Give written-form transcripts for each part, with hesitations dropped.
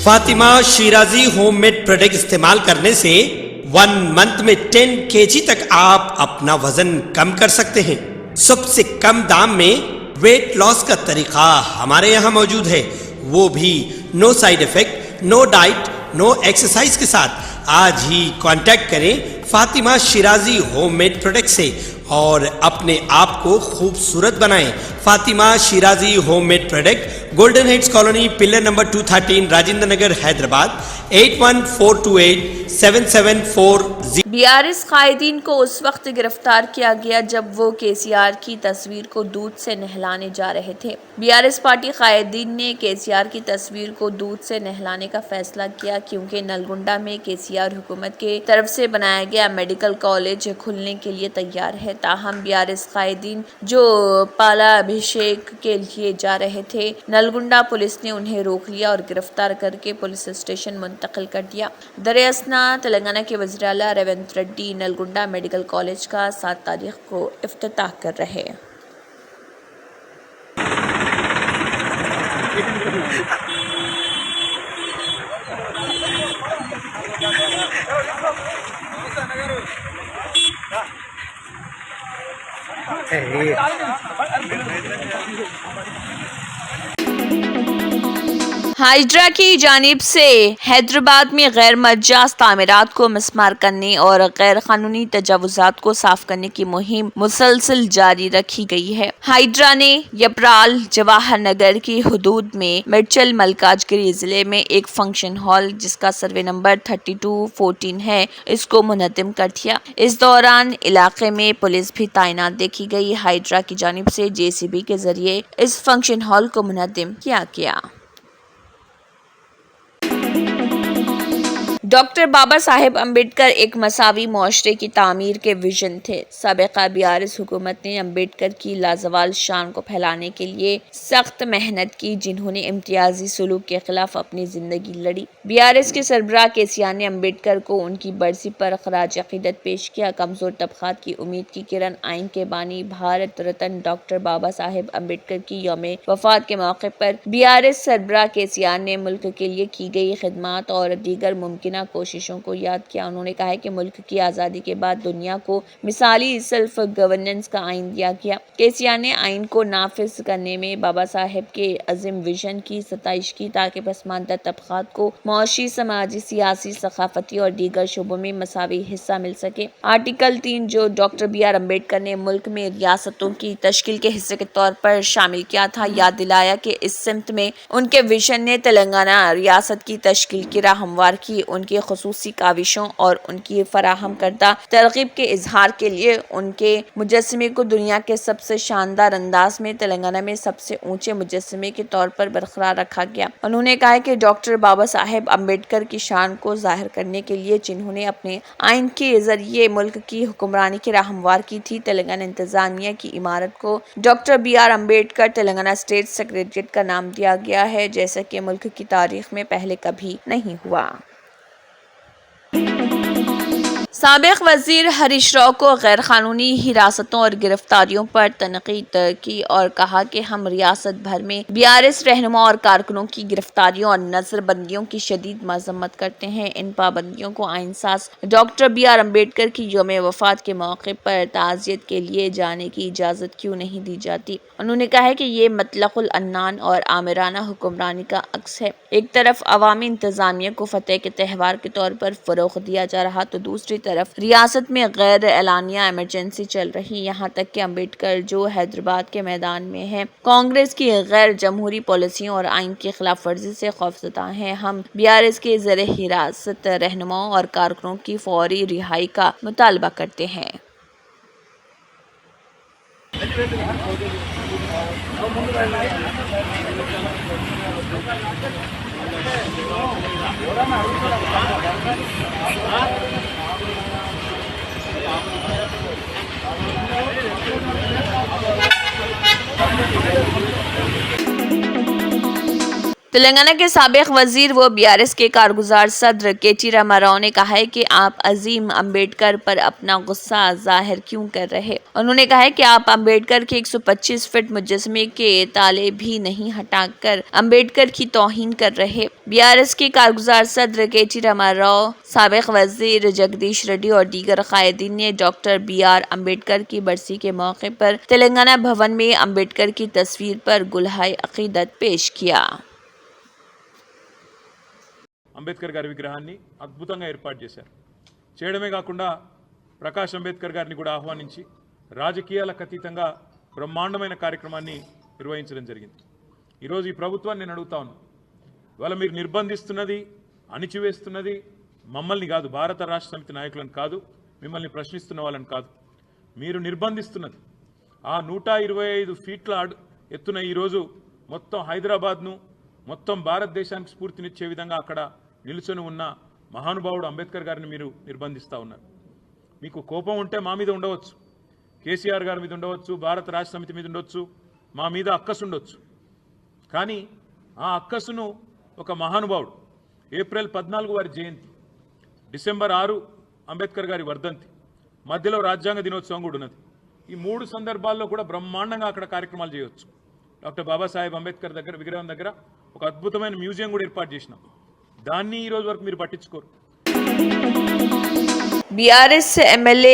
Fatima Shirazi home made product استعمال کرنے سے 1 منتھ میں 10 kg تک آپ اپنا وزن کم کر سکتے ہیں۔ سب سے کم دام میں ویٹ لاس کا طریقہ ہمارے یہاں موجود ہے، وہ بھی no side effect, no diet, no exercise کے ساتھ۔ آج ہی کانٹیکٹ کریں Fatima Shirazi home made product سے اور اپنے آپ کو خوبصورت بنائیں۔ Fatima Shirazi home made product, golden heights colony, pillar number 213، Rajendra Nagar, Hyderabad, 81428774 B R S قائدین کو اس وقت گرفتار کیا گیا جب وہ کے سی آر کی تصویر کو دودھ سے نہلانے جا رہے تھے۔ بی آر ایس پارٹی قائدین نے کے سی آر کی تصویر کو دودھ سے نہلانے کا فیصلہ کیا کیونکہ نلگنڈا میں کے سی آر حکومت کی طرف سے بنایا گیا میڈیکل کالج کھلنے کے لیے تیار ہے۔ تاہم بی آر ایس قائدین جو پالا ابھیشیک کے لیے جا رہے تھے، نلگنڈا پولیس نے انہیں روک لیا اور گرفتار کر کے پولیس اسٹیشن منتقل کر دیا۔ دریں اثنا تلنگانہ کے وزیر اعلیٰ ریونت ریڈی نلگنڈا میڈیکل کالج کا 7 تاریخ کو افتتاح کر رہے ہیں۔ ہائیڈرا کی جانب سے حیدرآباد میں غیر مجاز تعمیرات کو مسمار کرنے اور غیر قانونی تجاوزات کو صاف کرنے کی مہم مسلسل جاری رکھی گئی ہے۔ ہائیڈرا نے یپرال جواہر نگر کی حدود میں میڈچل ملکاج گری ضلع میں ایک فنکشن ہال جس کا سروے نمبر 3214 ہے، اس کو منہدم کر دیا۔ اس دوران علاقے میں پولیس بھی تعینات دیکھی گئی۔ ہائیڈرا کی جانب سے جے سی بی کے ذریعے اس فنکشن ہال کو منہدم کیا گیا۔ ڈاکٹر بابا صاحب امبیڈکر ایک مساوی معاشرے کی تعمیر کے ویژن تھے۔ سابقہ بی آر ایس حکومت نے امبیڈکر کی لازوال شان کو پھیلانے کے لیے سخت محنت کی، جنہوں نے امتیازی سلوک کے خلاف اپنی زندگی لڑی۔ بی آر ایس کے سربراہ کے سی آر نے امبیڈکر کو ان کی برسی پر خراج عقیدت پیش کیا۔ کمزور طبقات کی امید کی کرن آئین کے بانی بھارت رتن ڈاکٹر بابا صاحب امبیڈکر کی یوم وفات کے موقع پر بی آر ایس سربراہ کے سی آر نے ملک کے لیے کی گئی خدمات اور دیگر ممکنہ کوششوں کو یاد کیا۔ انہوں نے کہا کہ ملک کی آزادی کے بعد دنیا کو مثالی سیلف گورننس کا آئین دیا گیا۔ کے سی آر نے آئین کو نافذ کرنے میں بابا صاحب کے عظیم ویژن کی ستائش کی تاکہ پسماندہ طبقات کو معاشی، سماجی، سیاسی، ثقافتی اور دیگر شعبوں میں مساوی حصہ مل سکے۔ آرٹیکل 3 جو ڈاکٹر بی آر امبیڈکر نے ملک میں ریاستوں کی تشکیل کے حصے کے طور پر شامل کیا تھا، یاد دلایا کہ اس سمت میں ان کے ویژن نے تلنگانہ ریاست کی تشکیل کی راہ ہموار کی۔ ان کی خصوصی کاوشوں اور ان کی فراہم کردہ ترغیب کے اظہار کے لیے ان کے مجسمے کو دنیا کے سب سے شاندار انداز میں تلنگانہ میں سب سے اونچے مجسمے کے طور پر برقرار رکھا گیا۔ انہوں نے کہا کہ ڈاکٹر بابا صاحب امبیڈکر کی شان کو ظاہر کرنے کے لیے جنہوں نے اپنے آئین کے ذریعے ملک کی حکمرانی کی راہ ہموار کی تھی، تلنگانہ انتظامیہ کی عمارت کو doctor B R Ambedkar Telangana state secretariat کا نام دیا گیا ہے، جیسا کہ ملک کی تاریخ میں پہلے کبھی نہیں ہوا۔ سابق وزیر ہریش راؤ کو غیر قانونی حراستوں اور گرفتاریوں پر تنقید کی اور کہا کہ ہم ریاست بھر میں بی آر ایس رہنما اور کارکنوں کی گرفتاریوں اور نظر بندیوں کی شدید مذمت کرتے ہیں۔ ان پابندیوں کو آئین ساز ڈاکٹر بی آر امبیڈکر کی یوم وفات کے موقع پر تعزیت کے لیے جانے کی اجازت کیوں نہیں دی جاتی؟ انہوں نے کہا کہ یہ مطلق العنان اور آمرانہ حکمرانی کا عکس ہے۔ ایک طرف عوامی انتظامیہ کو فتح کے تہوار کے طور پر فروغ دیا جا رہا تو دوسری طرف ریاست میں غیر اعلانیہ ایمرجنسی چل رہی، یہاں تک کہ امبیڈکر جو حیدرآباد کے میدان میں ہیں، کانگریس کی غیر جمہوری پالیسیوں اور آئین کی خلاف ورزی سے خوفزدہ ہیں۔ ہم بی آر ایس کے زیر حراست رہنماؤں اور کارکنوں کی فوری رہائی کا مطالبہ کرتے ہیں۔ تلنگانہ کے سابق وزیر و BRS کے کارگزار صدر KT راما نے کہا ہے کہ آپ عظیم امبیڈکر پر اپنا غصہ ظاہر کیوں کر رہے. انہوں نے کہا ہے کہ آپ امبیڈکر کے 125 فٹ مجسمے کے تالے بھی نہیں ہٹا کر امبیڈکر کی توہین کر رہے. BRS کے کارگزار صدر KT راما، سابق وزیر جگدیش ریڈی اور دیگر قائدین نے ڈاکٹر BR امبیڈکر کی برسی کے موقع پر تلنگانہ بھون میں امبیڈکر کی تصویر پر گلہائے عقیدت پیش کیا. అంబేద్కర్ గారి విగ్రహాన్ని అద్భుతంగా ఏర్పాటు చేశారు. చేయడమే కాకుండా ప్రకాష్ అంబేద్కర్ గారిని కూడా ఆహ్వానించి రాజకీయాలకు అతీతంగా బ్రహ్మాండమైన కార్యక్రమాన్ని నిర్వహించడం జరిగింది. ఈరోజు ఈ ప్రభుత్వాన్ని నేను అడుగుతా ఉన్నాను, ఇవాళ మీరు నిర్బంధిస్తున్నది, అణిచివేస్తున్నది మమ్మల్ని కాదు, భారత రాష్ట్ర సమితి నాయకులను కాదు, మిమ్మల్ని ప్రశ్నిస్తున్న వాళ్ళని కాదు, మీరు నిర్బంధిస్తున్నది ఆ 125 ఫీట్ల ఎత్తున ఈరోజు మొత్తం హైదరాబాద్ను, మొత్తం భారతదేశానికి స్ఫూర్తినిచ్చే విధంగా అక్కడ నిలుచొని ఉన్న మహానుభావుడు అంబేద్కర్ గారిని మీరు నిర్బంధిస్తూ ఉన్నారు. మీకు కోపం ఉంటే మా మీద ఉండవచ్చు, కేసీఆర్ గారి మీద ఉండవచ్చు, భారత రాష్ట్ర సమితి మీద ఉండొచ్చు, మా మీద అక్కసు ఉండొచ్చు. కానీ ఆ అక్కసును ఒక మహానుభావుడు ఏప్రిల్ 14 వారి జయంతి, డిసెంబర్ 6 అంబేద్కర్ గారి వర్ధంతి, మధ్యలో రాజ్యాంగ దినోత్సవం కూడా ఉన్నది. ఈ 3 సందర్భాల్లో కూడా బ్రహ్మాండంగా అక్కడ కార్యక్రమాలు చేయవచ్చు. డాక్టర్ బాబాసాహెబ్ అంబేద్కర్ దగ్గర విగ్రహం దగ్గర ఒక అద్భుతమైన మ్యూజియం కూడా ఏర్పాటు చేసినాం. దాన్ని ఈ రోజు వరకు మీరు పట్టించుకోరు. BRS MLA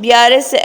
BRS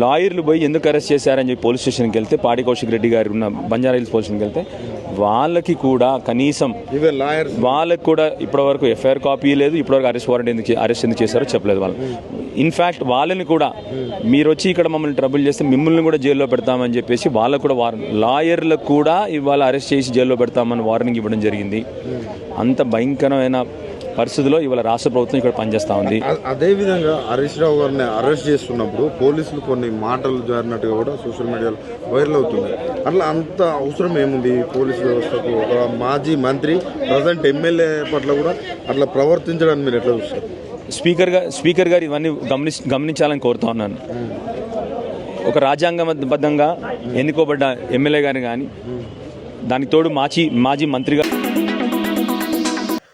లాయర్లు పోయి ఎందుకు అరెస్ట్ చేశారని చెప్పి పోలీస్ స్టేషన్కి వెళ్తే, పాడి కౌశిక్ రెడ్డి గారు ఉన్న బంజారా హిల్స్ పోలీస్ స్టేషన్కి వెళ్తే వాళ్ళకి కూడా కనీసం వాళ్ళకి కూడా ఇప్పటివరకు ఎఫ్ఐఆర్ కాపీ లేదు, ఇప్పటివరకు అరెస్ట్ వారెంట్ అరెస్ట్ ఎందుకు చేశారో చెప్పలేదు వాళ్ళు. ఇన్ఫ్యాక్ట్ వాళ్ళని కూడా మీరు వచ్చి ఇక్కడ మమ్మల్ని ట్రబుల్ చేస్తే మిమ్మల్ని కూడా జైల్లో పెడతామని చెప్పేసి వాళ్ళకు కూడా లాయర్లకు కూడా ఇవాళ అరెస్ట్ చేసి జైల్లో పెడతామని వార్నింగ్ ఇవ్వడం జరిగింది. అంత భయంకరమైన పరిస్థితిలో ఇవాళ రాష్ట్ర ప్రభుత్వం ఇక్కడ పనిచేస్తూ ఉంది. అదేవిధంగా హరీష్ రావు గారిని అరెస్ట్ చేస్తున్నప్పుడు పోలీసులు కొన్ని మాటలు జారినట్టుగా కూడా సోషల్ మీడియాలో వైరల్ అవుతుంది. అట్లా అంత అవసరం ఏముంది పోలీసు వ్యవస్థకు? ఒక మాజీ మంత్రి ప్రజెంట్ ఎమ్మెల్యే పట్ల కూడా అట్లా ప్రవర్తించడానికి మీరు ఎట్లా చూస్తారు? స్పీకర్ గారు ఇవన్నీ గమనించాలని కోరుతా ఉన్నాను. ఒక రాజ్యాంగబద్ధంగా ఎన్నుకోబడ్డ ఎమ్మెల్యే గారిని కానీ, దానికి తోడు మాజీ మంత్రిగా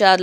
4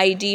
ID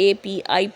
API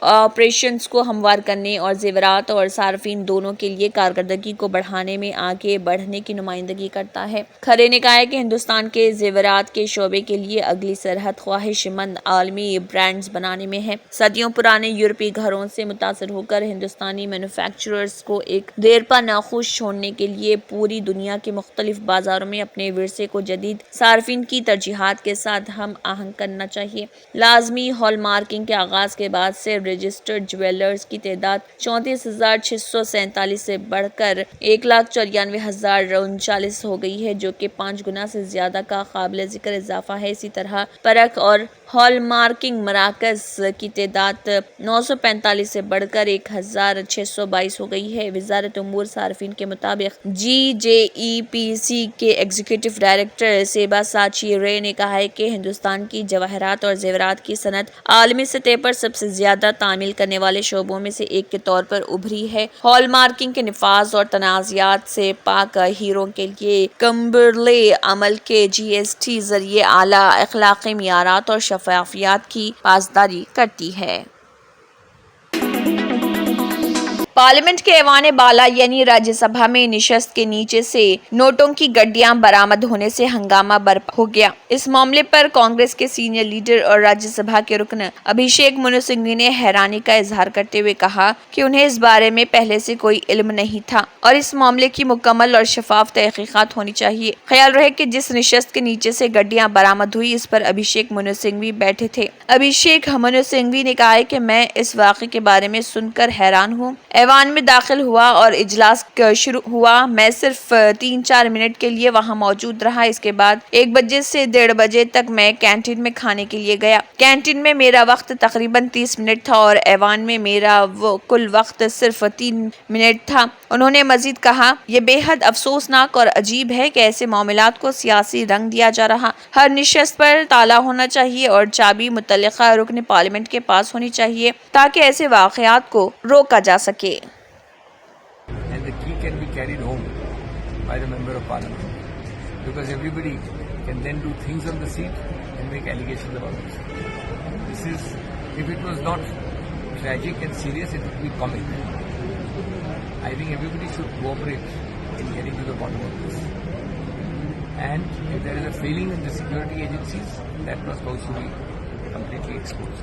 آپریشنز کو ہموار کرنے اور زیورات اور صارفین دونوں کے لیے کارکردگی کو بڑھانے میں آگے بڑھنے کی نمائندگی کرتا ہے۔ کھرے نے کہا کہ ہندوستان کے زیورات کے شعبے کے لیے اگلی سرحد خواہش مند عالمی برانڈز بنانے میں ہے۔ صدیوں پرانے یورپی گھروں سے متاثر ہو کر ہندوستانی مینوفیکچررز کو ایک دیر پا ناخوش چھوڑنے کے لیے پوری دنیا کے مختلف بازاروں میں اپنے ورثے کو جدید صارفین کی ترجیحات کے ساتھ ہم آہنگ کرنا چاہیے۔ لازمی ہال مارکنگ کے آغاز کے بعد سے رجسٹرڈ جویلرز کی تعداد 34,647 سے بڑھ کر 1,94,039 ہو گئی ہے، جو کہ 5 گنا سے زیادہ کا قابل ذکر اضافہ ہے۔ اسی طرح پرکھ اور ہال مارکنگ مراکز کی تعداد 945 سے بڑھ کر 1,622 ہو گئی ہے۔ وزارت امور صارفین کے مطابق GJEPC کے ایگزیکٹو ڈائریکٹر سیبا ساچی رے نے کہا ہے کہ ہندوستان کی جواہرات اور زیورات کی صنعت عالمی سطح پر سب سے زیادہ تعمیل کرنے والے شعبوں میں سے ایک کے طور پر ابھری ہے۔ ہال مارکنگ کے نفاذ اور تنازعات سے پاک ہیروں کے لیے کمبرلے عمل کے GST ذریعے اعلیٰ اخلاقی معیارات اور شفافیت کی پاسداری کرتی ہے۔ پارلیمنٹ کے ایوان بالا یعنی راجیہ سبھا میں نشست کے نیچے سے نوٹوں کی گڈیاں برآمد ہونے سے ہنگامہ برپا ہو گیا۔ اس معاملے پر کانگریس کے سینئر لیڈر اور راجیہ سبھا کے رکن ابھیشیک منو سنگھوی نے حیرانی کا اظہار کرتے ہوئے کہا کہ انہیں اس بارے میں پہلے سے کوئی علم نہیں تھا اور اس معاملے کی مکمل اور شفاف تحقیقات ہونی چاہیے۔ خیال رہے کہ جس نشست کے نیچے سے گڈیاں برآمد ہوئی اس پر ابھیشیک منو سنگھوی بیٹھے تھے۔ ابھیشیک منو سنگھوی نے کہا کہ میں اس واقعے کے بارے میں سن کر حیران ہوں۔ ایوان میں داخل ہوا اور اجلاس شروع ہوا۔ میں صرف 3-4 منٹ کے لیے وہاں موجود رہا۔ اس کے بعد 1 بجے سے 1:30 بجے تک میں کینٹین میں کھانے کے لیے گیا۔ کینٹین میں میرا وقت تقریباً 30 منٹ تھا اور ایوان میں میرا کل وقت صرف 3 منٹ تھا۔ انہوں نے مزید کہا، یہ بے حد افسوسناک اور عجیب ہے کہ ایسے معاملات کو سیاسی رنگ دیا جا رہا۔ ہر نشست پر تالا ہونا چاہیے اور چابی متعلقہ رکن پارلیمنٹ کے پاس ہونی چاہیے تاکہ ایسے واقعات کو روکا جا سکے۔ And the key can be carried home by the member of parliament, because everybody can then do things on the seat and make allegations about the seat. This is, if it was not tragic and serious, it would be comic. I think everybody should cooperate in getting to the bottom of this. And if there is a failing in the security agencies, that must also be completely exposed.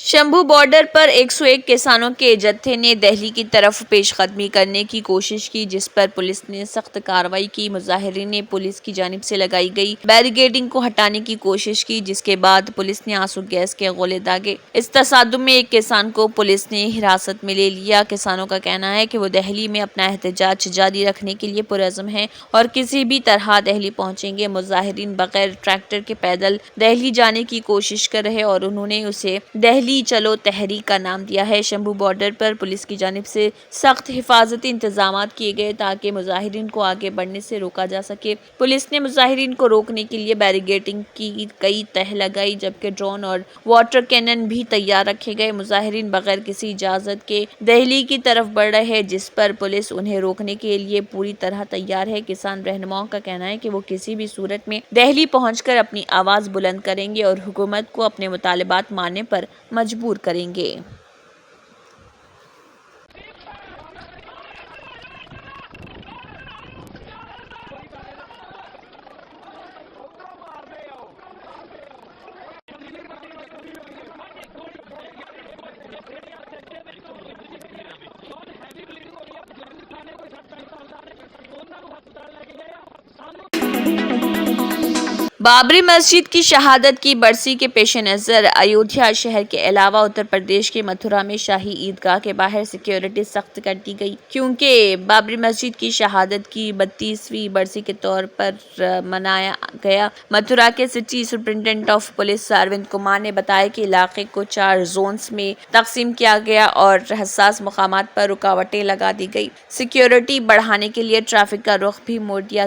Shambhu border پر 101 کسانوں کے جتھے نے دہلی کی طرف پیش قدمی کرنے کی کوشش کی، جس پر پولیس نے سخت کارروائی کی۔ مظاہرین نے پولیس کی جانب سے لگائی گئی بیریکیڈنگ کو ہٹانے کی کوشش کی، جس کے بعد پولیس نے آنسو گیس کے گولے داغے۔ اس تصادم میں ایک کسان کو پولیس نے حراست میں لے لیا۔ کسانوں کا کہنا ہے کہ وہ دہلی میں اپنا احتجاج جاری رکھنے کے لیے پرعزم ہیں اور کسی بھی طرح دہلی پہنچیں گے۔ مظاہرین بغیر ٹریکٹر کے پیدل دہلی جانے کی کوشش کر رہے اور انہوں نے اسے دہلی چلو تحریک کا نام دیا ہے۔ شمبھو بارڈر پر پولیس کی جانب سے سخت حفاظتی انتظامات کیے گئے تاکہ مظاہرین کو آگے بڑھنے سے روکا جا سکے۔ پولیس نے مظاہرین کو روکنے کے لیے بیریکیڈنگ کی کئی تہہ لگائی، جبکہ ڈرون اور واٹر کینن بھی تیار رکھے گئے۔ مظاہرین بغیر کسی اجازت کے دہلی کی طرف بڑھ رہے ہیں، جس پر پولیس انہیں روکنے کے لیے پوری طرح تیار ہے۔ کسان رہنماؤں کا کہنا ہے کہ وہ کسی بھی صورت میں دہلی پہنچ کر اپنی آواز بلند کریں گے اور حکومت کو اپنے مطالبات ماننے پر مجبور کریں گے۔ بابری مسجد کی شہادت کی برسی کے پیش نظر ایودھیا شہر کے علاوہ اتر پردیش کے متھرا میں شاہی عیدگاہ کے باہر سیکیورٹی سخت کر دی گئی، کیونکہ بابری مسجد کی شہادت کی 32ویں برسی کے طور پر منایا گیا۔ متھرا کے city superintendent of police Arvind Kumar نے بتایا کہ علاقے کو 4 زونز میں تقسیم کیا گیا اور حساس مقامات پر رکاوٹیں لگا دی گئی۔ سیکیورٹی بڑھانے کے لیے ٹریفک کا رخ بھی موڑ دیا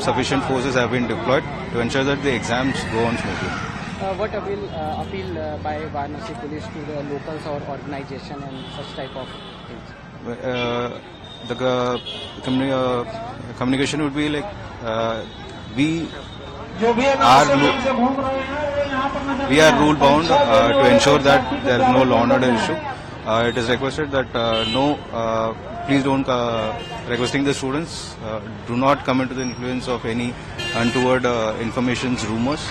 Sufficient forces have been deployed to ensure that the exams go on smoothly. What appeal by Varanasi police to the locals or organization and such type of things? The communication would be like we are rule bound to ensure that there is no law and order issue. It is requested that please don't requesting the students do not come into the influence of any untoward informations, rumors.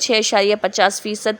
6.50%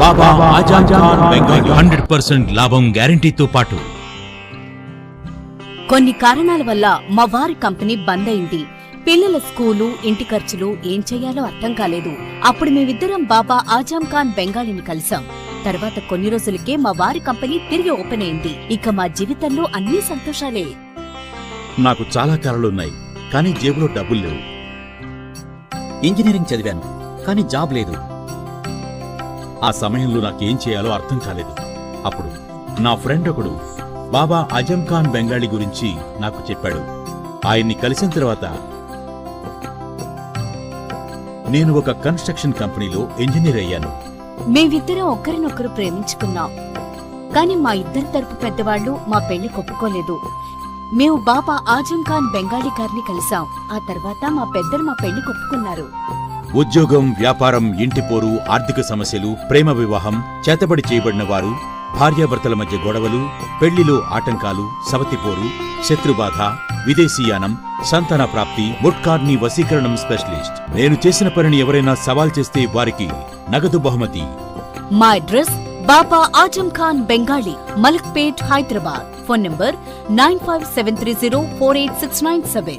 బాబా ఆజం ఖాన్ బెంగాలీ 100% లాభం గ్యారెంటీతో పాటు కొన్ని కారణాల వల్ల మా వారి company బంద్ అయింది. పిల్లల school, ఇంటి ఖర్చులు ఏం చెయ్యాలో అర్థం కాలేదు. అప్పుడు మేమిద్దరం బాబా ఆజం ఖాన్ బెంగాలీని కలిసాం. తర్వాత కొన్ని రోజులకే మా వారి కంపెనీ తిరిగి ఓపెన్ అయింది. ఇక మా జీవితంలో అన్ని సంతోషాలే. నాకు చాలా కలలున్నాయి, కానీ జేబులో డబ్బులు లేవు. ఇంజనీరింగ్ చదివాను, కానీ జాబ్ లేదు. ఆ సమయంలో నాకేం చేయాలో అర్థం కాలేదు. అప్పుడు నా ఫ్రెండ్ ఒకడు బాబా ఆజం ఖాన్ బెంగాలీ గురించి నాకు చెప్పాడు. ఆయన్ని కలిసిన తర్వాత నేను ఒక కన్స్ట్రక్షన్ కంపెనీలో ఇంజనీర్ అయ్యాను. మేమిద్దరం ఒకరినొకరు ప్రేమించుకున్నాం. కాని మా ఇద్దరి తరపు పెద్దవాళ్లు మా పెళ్లి ఒప్పుకోలేదు. మేము బాబా ఆజం ఖాన్ బెంగాలీ గారిని కలిసాం. ఆ తర్వాత మా పెద్దలు మా పెళ్లి ఒప్పుకున్నారు. ఉద్యోగం, వ్యాపారం, ఇంటి పోరు, ఆర్థిక సమస్యలు, ప్రేమ వివాహం, చేతబడి చేయబడిన వారు, భార్యాభర్తల మధ్య గొడవలు, పెళ్లిలో ఆటంకాలు, సవతిపోరు, శత్రుబాధ, విదేశీయానం, సంతాన ప్రాప్తి, ముట్కార్ని వశీకరణం స్పెషలిస్ట్. నేను చేసిన పనిని ఎవరైనా సవాల్ చేస్తే వారికి నగదు బహుమతి. మా address Baba Azam Khan Bengali, Malakpet, Hyderabad. Phone number 9573048697.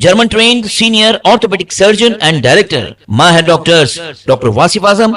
German trained senior orthopedic surgeon and director. Mahir doctors Dr. Wasif Azam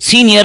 senior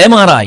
MRI,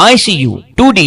ICU, 2D